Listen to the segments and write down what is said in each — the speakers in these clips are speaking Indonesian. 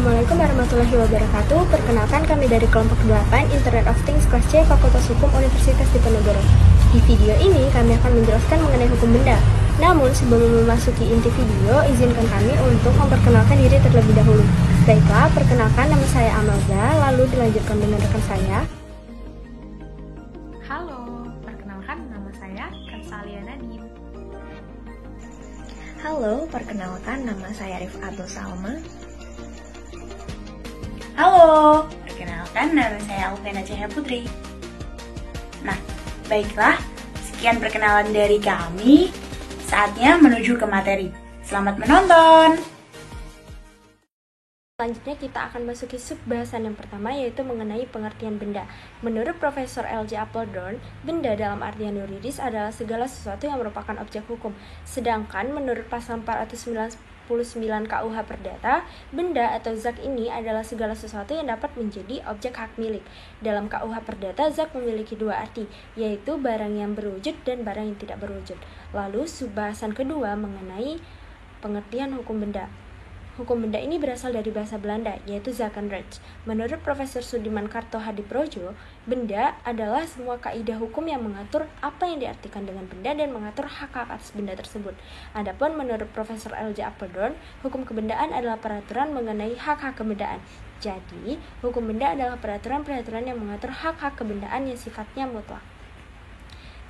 Assalamualaikum warahmatullahi wabarakatuh. Perkenalkan kami dari kelompok 8 Internet of Things kelas C Fakultas Hukum Universitas Diponegoro. Di video ini kami akan menjelaskan mengenai hukum benda. Namun sebelum memasuki inti video, izinkan kami untuk memperkenalkan diri terlebih dahulu. Baiklah, perkenalkan nama saya Amalza, lalu dilanjutkan dengan rekan saya. Halo, perkenalkan nama saya Kansalia Nadim. Halo, perkenalkan nama saya Rif'atul Salma. Halo, perkenalkan nama saya Alvena Cahya Putri. Nah, baiklah, sekian perkenalan dari kami. Saatnya menuju ke materi. Selamat menonton! Selanjutnya kita akan masuki subbahasan yang pertama, yaitu mengenai pengertian benda. Menurut Profesor L.J. Appledorn, benda dalam artian yuridis adalah segala sesuatu yang merupakan objek hukum. Sedangkan menurut pasal 499 KUH Perdata, benda atau zat ini adalah segala sesuatu yang dapat menjadi objek hak milik. Dalam KUH Perdata, zat memiliki dua arti, yaitu barang yang berwujud dan barang yang tidak berwujud. Lalu subbahasan kedua mengenai pengertian hukum benda. Hukum benda ini berasal dari bahasa Belanda, yaitu zakenrecht. Menurut Profesor Sudiman Karto Hadiprojo, benda adalah semua kaidah hukum yang mengatur apa yang diartikan dengan benda dan mengatur hak-hak atas benda tersebut. Adapun menurut Profesor L.J. Appledorn, hukum kebendaan adalah peraturan mengenai hak-hak kebendaan. Jadi, hukum benda adalah peraturan-peraturan yang mengatur hak-hak kebendaan yang sifatnya mutlak.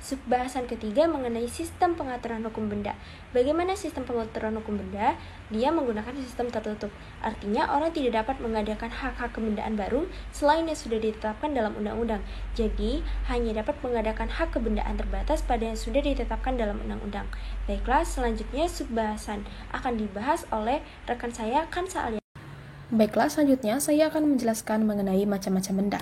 Subbahasan ketiga mengenai sistem pengaturan hukum benda. Bagaimana sistem pengaturan hukum benda? Dia menggunakan sistem tertutup. Artinya orang tidak dapat mengadakan hak-hak kebendaan baru selain yang sudah ditetapkan dalam undang-undang. Jadi, hanya dapat mengadakan hak kebendaan terbatas pada yang sudah ditetapkan dalam undang-undang. Baiklah, selanjutnya subbahasan akan dibahas oleh rekan saya Kansa Alia. Baiklah, selanjutnya saya akan menjelaskan mengenai macam-macam benda.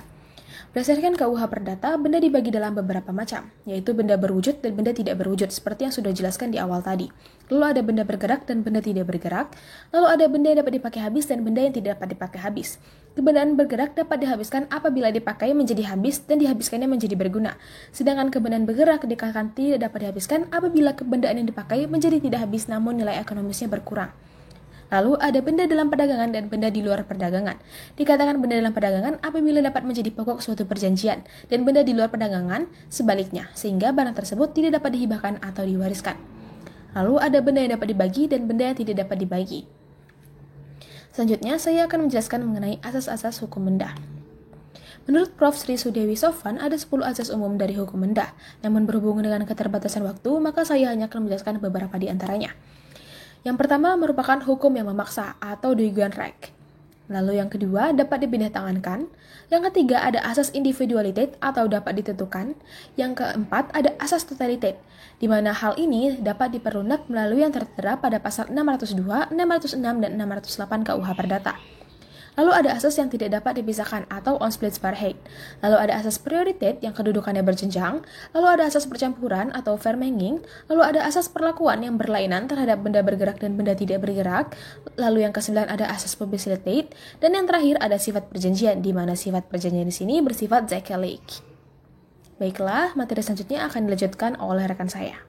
Berdasarkan KUH Perdata, benda dibagi dalam beberapa macam, yaitu benda berwujud dan benda tidak berwujud, seperti yang sudah dijelaskan di awal tadi. Lalu ada benda bergerak dan benda tidak bergerak, lalu ada benda yang dapat dipakai habis dan benda yang tidak dapat dipakai habis. Kebendaan bergerak dapat dihabiskan apabila dipakai menjadi habis dan dihabiskannya menjadi berguna. Sedangkan kebendaan bergerak dikatakan tidak dapat dihabiskan apabila kebendaan yang dipakai menjadi tidak habis namun nilai ekonomisnya berkurang. Lalu ada benda dalam perdagangan dan benda di luar perdagangan. Dikatakan benda dalam perdagangan apabila dapat menjadi pokok suatu perjanjian, dan benda di luar perdagangan sebaliknya, sehingga barang tersebut tidak dapat dihibahkan atau diwariskan. Lalu ada benda yang dapat dibagi dan benda yang tidak dapat dibagi. Selanjutnya, saya akan menjelaskan mengenai asas-asas hukum benda. Menurut Prof. Sri Sudewi Sofan, ada 10 asas umum dari hukum benda. Namun berhubung dengan keterbatasan waktu, maka saya hanya akan menjelaskan beberapa di antaranya. Yang pertama merupakan hukum yang memaksa atau Dwiegenrecht. Lalu yang kedua dapat dipindahtangankan. Yang ketiga ada asas individualitas atau dapat ditentukan. Yang keempat ada asas totalitas, di mana hal ini dapat diperlunak melalui yang tertera pada pasal 602, 606, dan 608 KUH Perdata. Lalu ada asas yang tidak dapat dipisahkan atau Onspitsbarheid. Lalu ada asas prioritas yang kedudukannya berjenjang. Lalu ada asas percampuran atau vermenging. Lalu ada asas perlakuan yang berlainan terhadap benda bergerak dan benda tidak bergerak. Lalu yang ke-9 ada asas publicitas. Dan yang terakhir ada sifat perjanjian, di mana sifat perjanjian di sini bersifat zakelijk. Baiklah, materi selanjutnya akan dilanjutkan oleh rekan saya.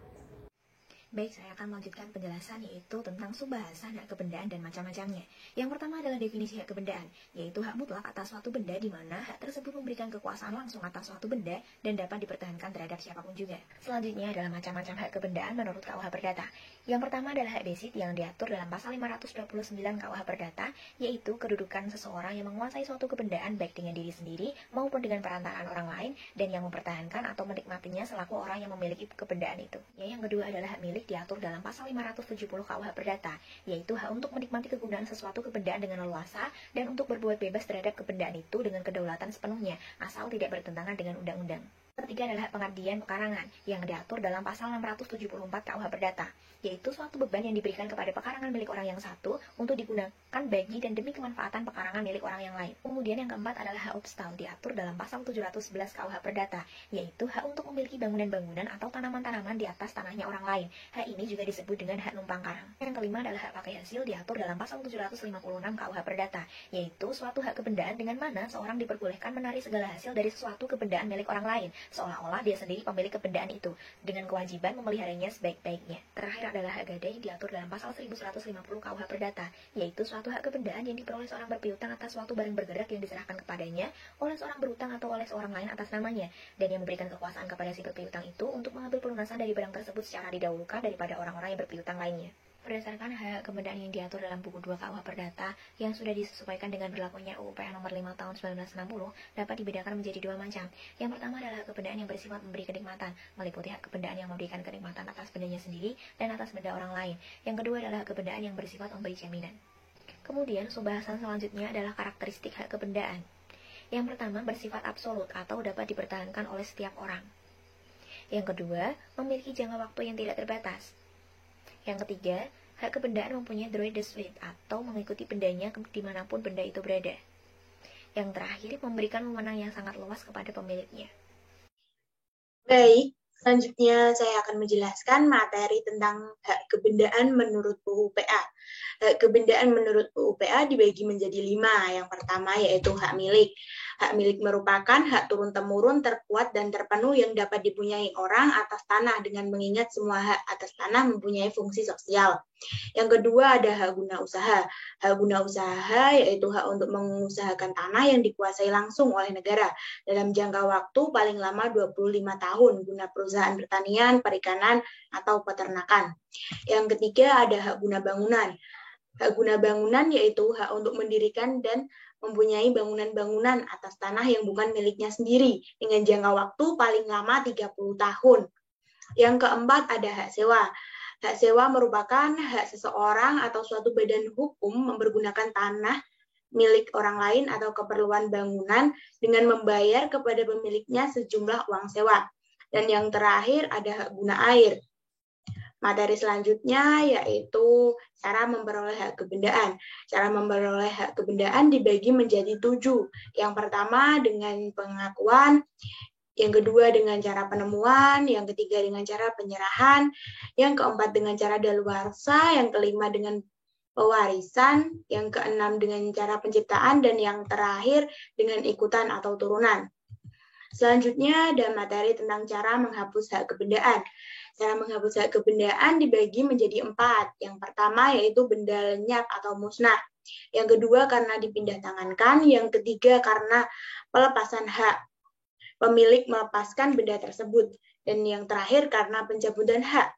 Baik, saya akan melanjutkan penjelasan yaitu tentang subbahasan hak kebendaan dan macam-macamnya. Yang pertama adalah definisi hak kebendaan, yaitu hak mutlak atas suatu benda di mana hak tersebut memberikan kekuasaan langsung atas suatu benda dan dapat dipertahankan terhadap siapapun juga. Selanjutnya adalah macam-macam hak kebendaan menurut KUH Perdata. Yang pertama adalah hak basic yang diatur dalam pasal 529 KUH Perdata, yaitu kedudukan seseorang yang menguasai suatu kebendaan baik dengan diri sendiri maupun dengan perantaraan orang lain dan yang mempertahankan atau menikmatinya selaku orang yang memiliki kebendaan itu. Yang kedua adalah hak milik diatur dalam pasal 570 KUH Perdata, yaitu hak untuk menikmati kegunaan sesuatu kebendaan dengan leluasa dan untuk berbuat bebas terhadap kebendaan itu dengan kedaulatan sepenuhnya, asal tidak bertentangan dengan undang-undang. Ketiga adalah hak pengabdian pekarangan yang diatur dalam pasal 674 KUH Perdata, yaitu suatu beban yang diberikan kepada pekarangan milik orang yang satu untuk digunakan bagi dan demi kemanfaatan pekarangan milik orang yang lain. Kemudian yang keempat adalah hak obstal diatur dalam pasal 711 KUH Perdata, yaitu hak untuk memiliki bangunan-bangunan atau tanaman-tanaman di atas tanahnya orang lain. Hak ini juga disebut dengan hak numpang karang. Yang kelima adalah hak pakai hasil diatur dalam pasal 756 KUH Perdata, yaitu suatu hak kebendaan dengan mana seorang diperbolehkan menarik segala hasil dari suatu kebendaan milik orang lain seolah-olah dia sendiri pemilik kebendaan itu, dengan kewajiban memeliharanya sebaik-baiknya. Terakhir adalah hak gadai yang diatur dalam pasal 1150 KUH Perdata, yaitu suatu hak kebendaan yang diperoleh seorang berpiutang atas suatu barang bergerak yang diserahkan kepadanya oleh seorang berutang atau oleh seorang lain atas namanya, dan yang memberikan kekuasaan kepada si berpiutang itu untuk mengambil pelunasan dari barang tersebut secara didahulukan daripada orang-orang yang berpiutang lainnya. Berdasarkan hak kebendaan yang diatur dalam buku 2 KUH Perdata yang sudah disesuaikan dengan berlakunya UU PA nomor 5 tahun 1960 dapat dibedakan menjadi dua macam. Yang pertama adalah hak kebendaan yang bersifat memberi kenikmatan, meliputi hak kebendaan yang memberikan kenikmatan atas bendanya sendiri dan atas benda orang lain. Yang kedua adalah hak kebendaan yang bersifat memberi jaminan. Kemudian, pembahasan selanjutnya adalah karakteristik hak kebendaan. Yang pertama bersifat absolut atau dapat dipertahankan oleh setiap orang. Yang kedua, memiliki jangka waktu yang tidak terbatas. Yang ketiga, hak kebendaan mempunyai droit de suite atau mengikuti bendanya dimanapun benda itu berada. Yang terakhir, memberikan wewenang yang sangat luas kepada pemiliknya. Baik, selanjutnya saya akan menjelaskan materi tentang hak kebendaan menurut UU PA. Hak kebendaan menurut UU PA dibagi menjadi 5. Yang pertama yaitu hak milik. Hak milik merupakan hak turun-temurun terkuat dan terpenuh yang dapat dipunyai orang atas tanah dengan mengingat semua hak atas tanah mempunyai fungsi sosial. Yang kedua ada hak guna usaha. Hak guna usaha yaitu hak untuk mengusahakan tanah yang dikuasai langsung oleh negara dalam jangka waktu paling lama 25 tahun guna perusahaan pertanian, perikanan, atau peternakan. Yang ketiga ada hak guna bangunan. Hak guna bangunan yaitu hak untuk mendirikan dan mempunyai bangunan-bangunan atas tanah yang bukan miliknya sendiri dengan jangka waktu paling lama 30 tahun. Yang keempat ada hak sewa. Hak sewa merupakan hak seseorang atau suatu badan hukum mempergunakan tanah milik orang lain atau keperluan bangunan dengan membayar kepada pemiliknya sejumlah uang sewa. Dan yang terakhir ada hak guna air. Materi selanjutnya yaitu cara memperoleh hak kebendaan. Cara memperoleh hak kebendaan dibagi menjadi 7. Yang pertama dengan pengakuan, yang kedua dengan cara penemuan, yang ketiga dengan cara penyerahan, yang keempat dengan cara daluarsa, yang kelima dengan pewarisan, yang keenam dengan cara penciptaan, dan yang terakhir dengan ikutan atau turunan. Selanjutnya ada materi tentang cara menghapus hak kebendaan. Cara menghapus hak kebendaan dibagi menjadi 4. Yang pertama yaitu benda lenyap atau musnah. Yang kedua karena dipindah tangankan. Yang ketiga karena pelepasan hak. Pemilik melepaskan benda tersebut. Dan yang terakhir karena pencabutan hak.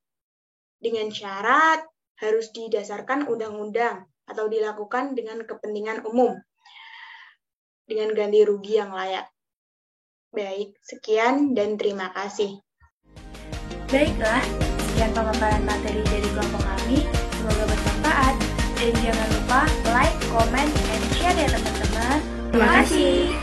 Dengan syarat harus didasarkan undang-undang atau dilakukan dengan kepentingan umum. Dengan ganti rugi yang layak. Baik, sekian dan terima kasih. Baiklah, sekian pemaparan materi dari kelompok kami. Semoga bermanfaat. Dan jangan lupa like, comment, and share ya teman-teman. Terima kasih.